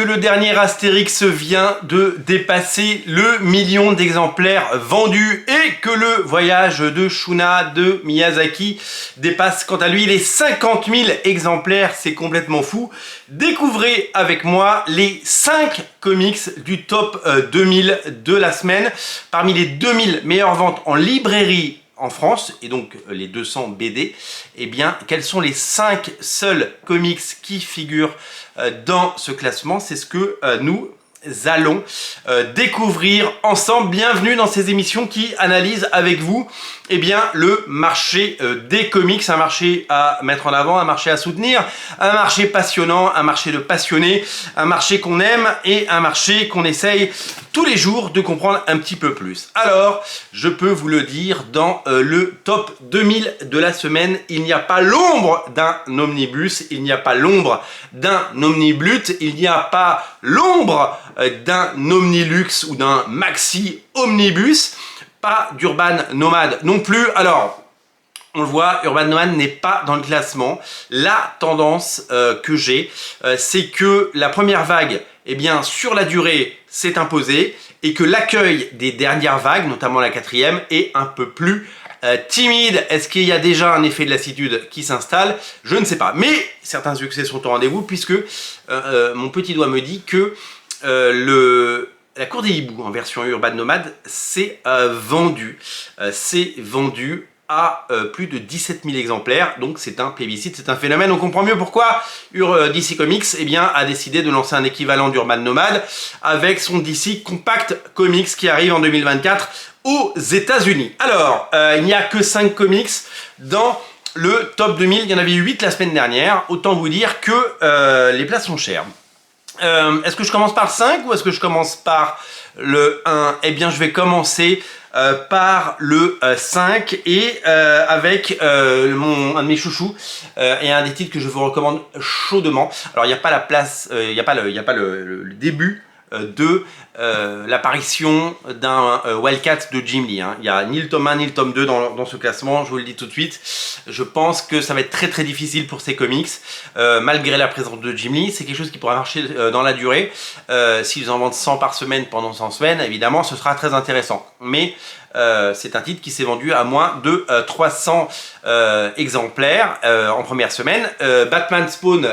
le dernier Astérix vient de dépasser le million d'exemplaires vendus et que le voyage de Shuna de Miyazaki dépasse quant à lui les 50 000 exemplaires, c'est complètement fou. Découvrez avec moi les 5 comics du top 2000 de la semaine. Parmi les 2000 meilleures ventes en librairie en France, et donc les 200 BD, eh bien, quels sont les 5 seuls comics qui figurent dans ce classement? C'est ce que nous allons découvrir ensemble. Bienvenue dans ces émissions qui analysent avec vous eh bien, le marché des comics, un marché à mettre en avant, un marché à soutenir, un marché passionnant, un marché de passionnés, un marché qu'on aime et un marché qu'on essaye tous les jours de comprendre un petit peu plus. Alors, je peux vous le dire, dans le top 2000 de la semaine, il n'y a pas l'ombre d'un omnibus, il n'y a pas l'ombre d'un omniblut, il n'y a pas l'ombre d'un omnilux ou d'un maxi omnibus. Pas d'Urban Nomad non plus. Alors, on le voit, Urban Nomad n'est pas dans le classement. La tendance que j'ai, c'est que la première vague, eh bien, sur la durée, s'est imposée et que l'accueil des dernières vagues, notamment la 4e, est un peu plus timide. Est-ce qu'il y a déjà un effet de lassitude qui s'installe? Je ne sais pas. Mais certains succès sont au rendez-vous puisque mon petit doigt me dit que la Cour des Hiboux en version Urban Nomad c'est vendu à plus de 17 000 exemplaires, donc c'est un plébiscite, c'est un phénomène. On comprend mieux pourquoi DC Comics eh bien, a décidé de lancer un équivalent d'Urban Nomad avec son DC Compact Comics qui arrive en 2024 aux États-Unis. Alors, il n'y a que 5 comics dans le top 2000, il y en avait 8 la semaine dernière, autant vous dire que les places sont chères. Est-ce que je commence par le 5 ou est-ce que je commence par le 1? Eh bien, je vais commencer par le 5 et avec un de mes chouchous et un des titres que je vous recommande chaudement. Alors, il n'y a pas la place, il n'y a pas le début de l'apparition d'un Wildcat de Jim Lee. Il n'y a ni le tome 1 ni le tome 2 dans ce classement, je vous le dis tout de suite. Je pense que ça va être très difficile pour ces comics, malgré la présence de Jim Lee. C'est quelque chose qui pourra marcher dans la durée. S'ils en vendent 100 par semaine pendant 100 semaines, évidemment, ce sera très intéressant. Mais c'est un titre qui s'est vendu à moins de 300 exemplaires en première semaine. Batman Spawn,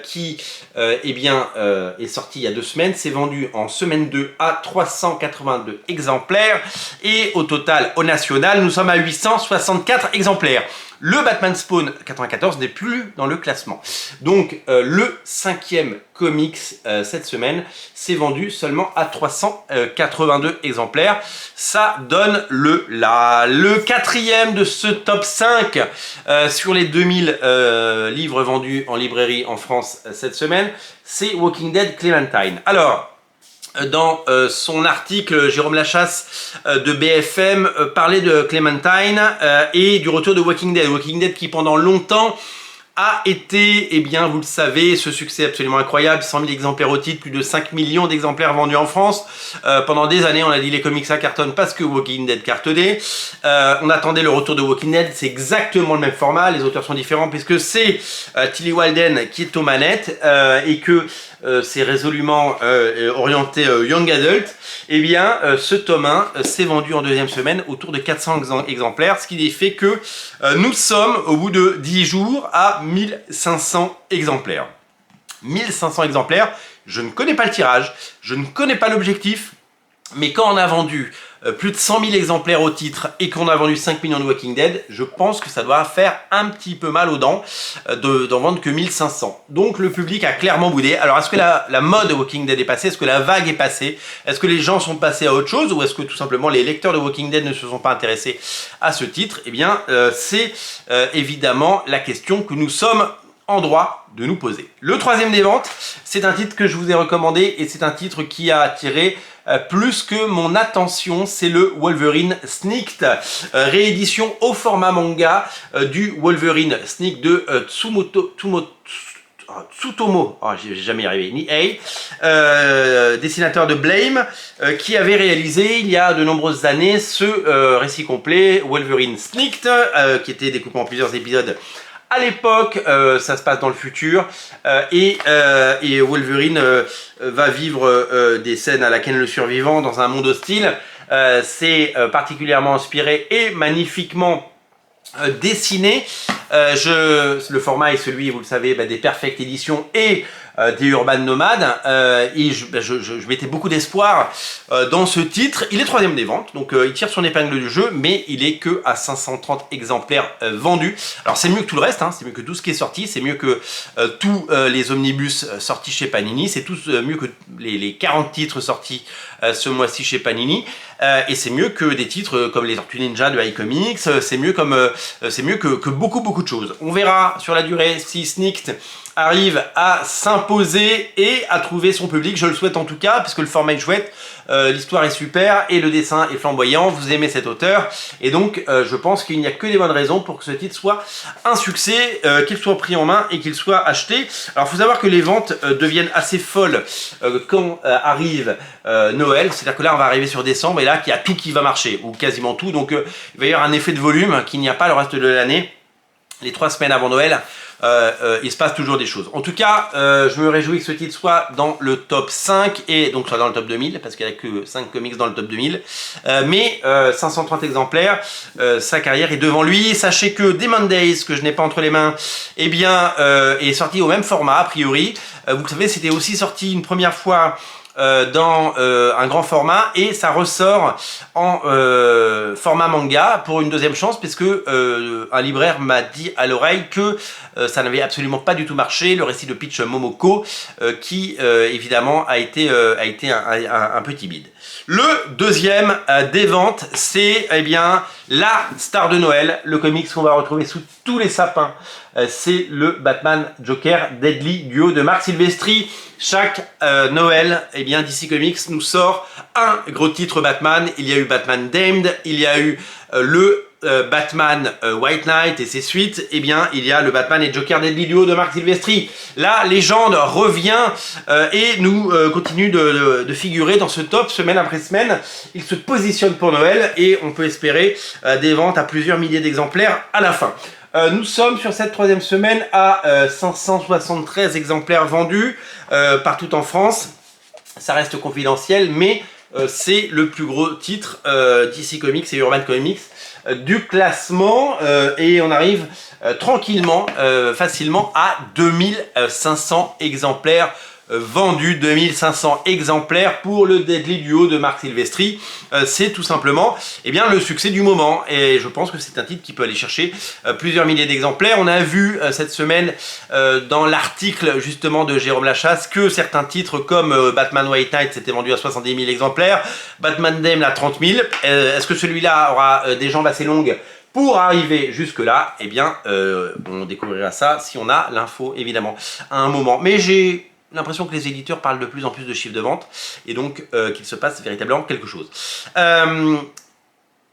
qui est sorti il y a 2 semaines, s'est vendu en semaine 2 à 382 exemplaires. Et au total, au national, nous sommes à 864 exemplaires. Le Batman Spawn 94 n'est plus dans le classement. Donc le 5e comics cette semaine s'est vendu seulement à 382 exemplaires. Ça donne le 4e de ce top 5 sur les 2000 livres vendus en librairie en France cette semaine. C'est Walking Dead Clementine. Alors, dans son article, Jérôme Lachasse de BFM parlait de Clementine et du retour de Walking Dead. Walking Dead qui pendant longtemps a été, eh bien vous le savez, ce succès absolument incroyable, 100 000 exemplaires au titre, plus de 5 millions d'exemplaires vendus en France. Pendant des années, on a dit les comics ça cartonne parce que Walking Dead cartonnait. On attendait le retour de Walking Dead, c'est exactement le même format, les auteurs sont différents puisque c'est Tilly Walden qui est aux manettes et que c'est résolument orienté Young Adult. Eh bien, ce tome 1 s'est vendu en 2e semaine autour de 400 exemplaires, ce qui fait que nous sommes, au bout de 10 jours, à 1500 exemplaires. 1500 exemplaires, je ne connais pas le tirage, je ne connais pas l'objectif, mais quand on a vendu plus de 100 000 exemplaires au titre et qu'on a vendu 5 millions de Walking Dead, je pense que ça doit faire un petit peu mal aux dents d'en vendre que 1500. Donc le public a clairement boudé. Alors est-ce que la mode Walking Dead est passée? Est-ce que la vague est passée? Est-ce que les gens sont passés à autre chose? Ou est-ce que tout simplement les lecteurs de Walking Dead ne se sont pas intéressés à ce titre? Eh bien c'est évidemment la question que nous sommes en droit de nous poser. Le 3e des ventes, c'est un titre que je vous ai recommandé et c'est un titre qui a attiré plus que mon attention, c'est le Wolverine Sneaked, réédition au format manga du Wolverine Sneaked de Tsutomu, j'ai jamais y arrivé, Nihei, dessinateur de Blame, qui avait réalisé il y a de nombreuses années ce récit complet, Wolverine Sneaked, qui était découpé en plusieurs épisodes à l'époque, ça se passe dans le futur, et Wolverine va vivre des scènes à la Ken le Survivant dans un monde hostile. C'est particulièrement inspiré et magnifiquement dessiné. Le format est celui, vous le savez, des Perfect Edition et des Urban Nomades, et je mettais beaucoup d'espoir dans ce titre. Il est 3e des ventes, donc il tire son épingle du jeu, mais il est que à 530 exemplaires vendus. Alors c'est mieux que tout le reste, hein, c'est mieux que tout ce qui est sorti, c'est mieux que tous les omnibus sortis chez Panini, c'est mieux que les 40 titres sortis ce mois-ci chez Panini, et c'est mieux que des titres comme les Tortues Ninja de iComics, c'est mieux que beaucoup de choses. On verra sur la durée si Snikt arrive à s'imposer et à trouver son public, je le souhaite en tout cas, puisque le format est chouette, l'histoire est super et le dessin est flamboyant, vous aimez cet auteur, et donc je pense qu'il n'y a que des bonnes raisons pour que ce titre soit un succès, qu'il soit pris en main et qu'il soit acheté. Alors il faut savoir que les ventes deviennent assez folles quand arrive Noël, c'est-à-dire que là on va arriver sur décembre et là il y a tout qui va marcher, ou quasiment tout, donc il va y avoir un effet de volume qu'il n'y a pas le reste de l'année. Les 3 semaines avant Noël, il se passe toujours des choses. En tout cas, je me réjouis que ce titre soit dans le top 5 et donc soit dans le top 2000 parce qu'il n'y a que 5 comics dans le top 2000. Mais 530 exemplaires, sa carrière est devant lui. Sachez que Demon Days, que je n'ai pas entre les mains, eh bien, est sorti au même format a priori. Vous le savez, c'était aussi sorti une première fois dans un grand format et ça ressort en format manga pour une deuxième chance puisque un libraire m'a dit à l'oreille que ça n'avait absolument pas du tout marché, le récit de Peach Momoko qui évidemment a été un peu timide. Le deuxième des ventes, c'est eh bien la star de Noël, le comics qu'on va retrouver sous tous les sapins. C'est le Batman Joker Deadly Duo de Marc Silvestri. Chaque Noël, eh bien DC Comics nous sort un gros titre Batman. Il y a eu Batman Damned, il y a eu le Batman White Knight et ses suites, eh bien il y a le Batman et Joker Deadly Duo de Marc Silvestri. La légende revient et nous continue de figurer dans ce top semaine après semaine. Il se positionne pour Noël et on peut espérer des ventes à plusieurs milliers d'exemplaires à la fin. Nous sommes sur cette 3e semaine à 573 exemplaires vendus partout en France. Ça reste confidentiel, mais c'est le plus gros titre DC Comics et Urban Comics du classement et on arrive tranquillement, facilement à 2500 exemplaires vendus, 2500 exemplaires pour le Deadly Duo de Marc Silvestri. C'est tout simplement eh bien, le succès du moment et je pense que c'est un titre qui peut aller chercher plusieurs milliers d'exemplaires. On a vu cette semaine dans l'article justement de Jérôme Lachasse que certains titres comme Batman White Knight s'étaient vendus à 70 000 exemplaires, Batman Damned à 30 000. Est-ce que celui-là aura des jambes assez longues pour arriver jusque là? Eh bien, on découvrira ça si on a l'info évidemment à un moment. Mais j'ai l'impression que les éditeurs parlent de plus en plus de chiffres de vente et donc qu'il se passe véritablement quelque chose.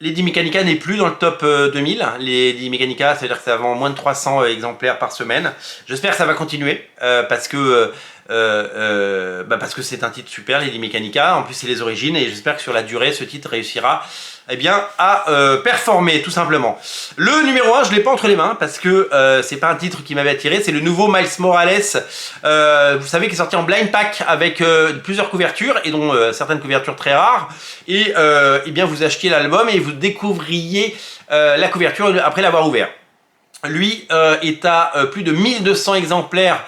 Lady Mechanica n'est plus dans le top 2000. Lady Mechanica, ça veut dire que ça vend moins de 300 exemplaires par semaine. J'espère que ça va continuer parce que c'est un titre super, Lady Mechanica. En plus, c'est les origines et j'espère que sur la durée, ce titre réussira eh bien, à performer tout simplement. Le numéro 1, je ne l'ai pas entre les mains parce que c'est pas un titre qui m'avait attiré. C'est le nouveau Miles Morales, vous savez, qui est sorti en blind pack avec plusieurs couvertures et dont certaines couvertures très rares. Et eh bien, vous achetiez l'album et vous découvriez la couverture après l'avoir ouvert. Lui est à plus de 1200 exemplaires.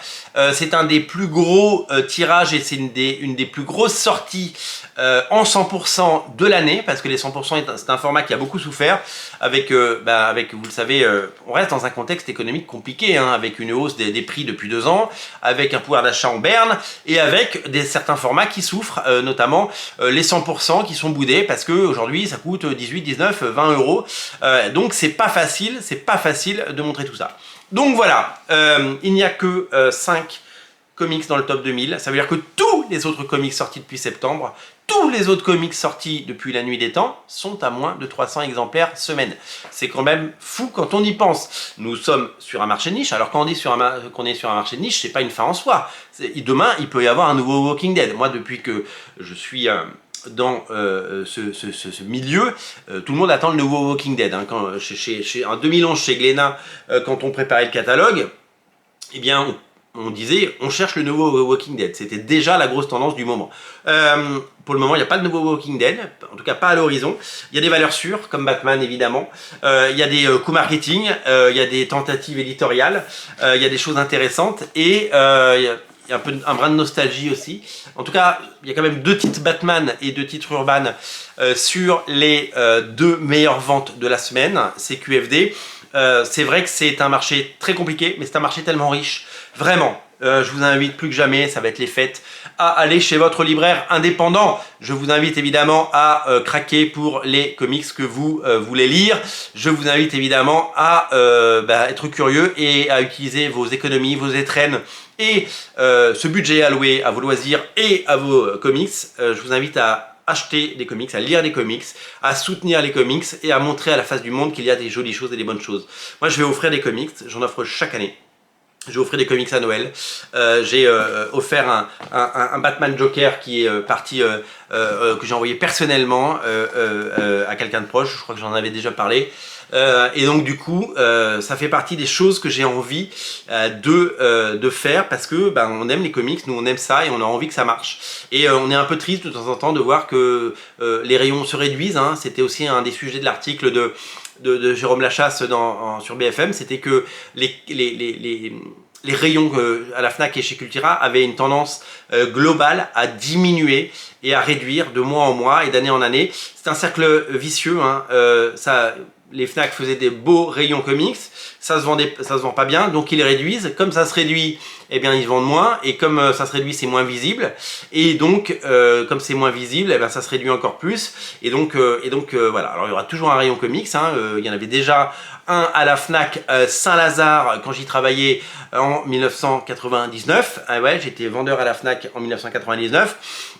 C'est un des plus gros tirages et c'est une des plus grosses sorties en 100% de l'année parce que les 100% c'est un format qui a beaucoup souffert avec, vous le savez, on reste dans un contexte économique compliqué hein, avec une hausse des prix depuis 2 ans, avec un pouvoir d'achat en berne et avec certains formats qui souffrent, notamment les 100% qui sont boudés parce qu'aujourd'hui ça coûte 18, 19, 20 euros. Donc c'est pas facile de montrer tout ça. Donc voilà, il n'y a que 5 comics dans le top 2000. Ça veut dire que tous les autres comics sortis depuis septembre, tous les autres comics sortis depuis la nuit des temps sont à moins de 300 exemplaires semaine. C'est quand même fou quand on y pense. Nous sommes sur un marché de niche. Alors quand on dit qu'on est sur un marché de niche, c'est pas une fin en soi. Demain, il peut y avoir un nouveau Walking Dead. Moi, depuis que je suis dans ce milieu, tout le monde attend le nouveau Walking Dead. Hein. En 2011, chez Glénat, quand on préparait le catalogue, eh bien, on disait, on cherche le nouveau Walking Dead. C'était déjà la grosse tendance du moment. Pour le moment, il n'y a pas de nouveau Walking Dead, en tout cas pas à l'horizon. Il y a des valeurs sûres, comme Batman évidemment. Il y a des coups marketing, il y a des tentatives éditoriales, il y a des choses intéressantes et il y a un brin de nostalgie aussi. En tout cas, il y a quand même 2 titres Batman et 2 titres Urban sur les 2 meilleures ventes de la semaine, c'est QFD. C'est vrai que c'est un marché très compliqué, mais c'est un marché tellement riche. Vraiment, je vous invite plus que jamais, ça va être les fêtes, à aller chez votre libraire indépendant. Je vous invite évidemment à craquer pour les comics que vous voulez lire. Je vous invite évidemment à être curieux et à utiliser vos économies, vos étrennes et ce budget alloué à vos loisirs et à vos comics. Je vous invite à acheter des comics, à lire des comics, à soutenir les comics et à montrer à la face du monde qu'il y a des jolies choses et des bonnes choses. Moi, je vais offrir des comics, j'en offre chaque année. Je vais offrir des comics à Noël. J'ai offert un Batman Joker qui est parti, que j'ai envoyé personnellement à quelqu'un de proche. Je crois que j'en avais déjà parlé. Et donc du coup, ça fait partie des choses que j'ai envie de faire parce que on aime les comics, nous on aime ça et on a envie que ça marche. Et on est un peu triste de temps en temps de voir que les rayons se réduisent. Hein. C'était aussi un des sujets de l'article de Jérôme Lachasse sur BFM, c'était que les rayons à la FNAC et chez Cultura avaient une tendance globale à diminuer et à réduire de mois en mois et d'année en année. C'est un cercle vicieux. Hein. Les FNAC faisaient des beaux rayons comics, ça se vend pas bien, donc ils les réduisent. Comme ça se réduit, eh bien ils vendent moins, et comme ça se réduit, c'est moins visible. Et donc, comme c'est moins visible, eh bien, ça se réduit encore plus. Et donc voilà. Alors il y aura toujours un rayon comics. Hein. Il y en avait déjà un à la FNAC Saint-Lazare quand j'y travaillais en 1999. Ah ouais, j'étais vendeur à la FNAC en 1999.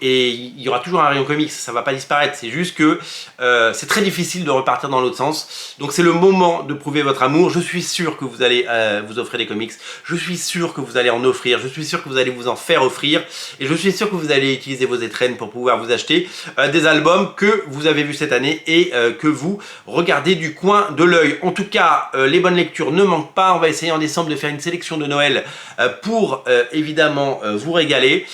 Et il y aura toujours un rayon comics, ça va pas disparaître, c'est juste que c'est très difficile de repartir dans l'autre sens. Donc c'est le moment de prouver votre amour. Je suis sûr que vous allez vous offrir des comics, je suis sûr que vous allez en offrir, je suis sûr que vous allez vous en faire offrir, et je suis sûr que vous allez utiliser vos étrennes pour pouvoir vous acheter des albums que vous avez vus cette année et que vous regardez du coin de l'œil. En tout cas, les bonnes lectures ne manquent pas. On va essayer en décembre de faire une sélection de Noël pour évidemment vous régaler.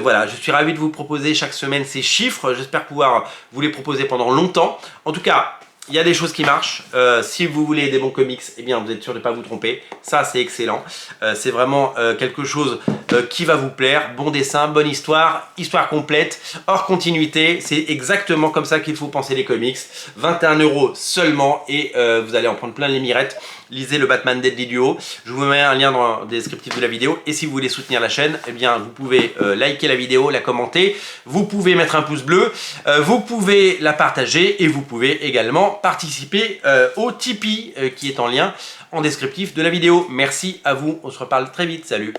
Voilà, je suis ravi de vous proposer chaque semaine ces chiffres. J'espère pouvoir vous les proposer pendant longtemps. En tout cas, il y a des choses qui marchent. Si vous voulez des bons comics, eh bien, vous êtes sûr de ne pas vous tromper. Ça, c'est excellent. C'est vraiment quelque chose qui va vous plaire. Bon dessin, bonne histoire, histoire complète, hors continuité. C'est exactement comme ça qu'il faut penser les comics. 21 € seulement et vous allez en prendre plein les mirettes. Lisez le Batman Deadly Duo. Je vous mets un lien dans le descriptif de la vidéo. Et si vous voulez soutenir la chaîne, eh bien, vous pouvez liker la vidéo, la commenter. Vous pouvez mettre un pouce bleu. Vous pouvez la partager. Et vous pouvez également participer au Tipeee qui est en lien en descriptif de la vidéo. Merci à vous. On se reparle très vite. Salut.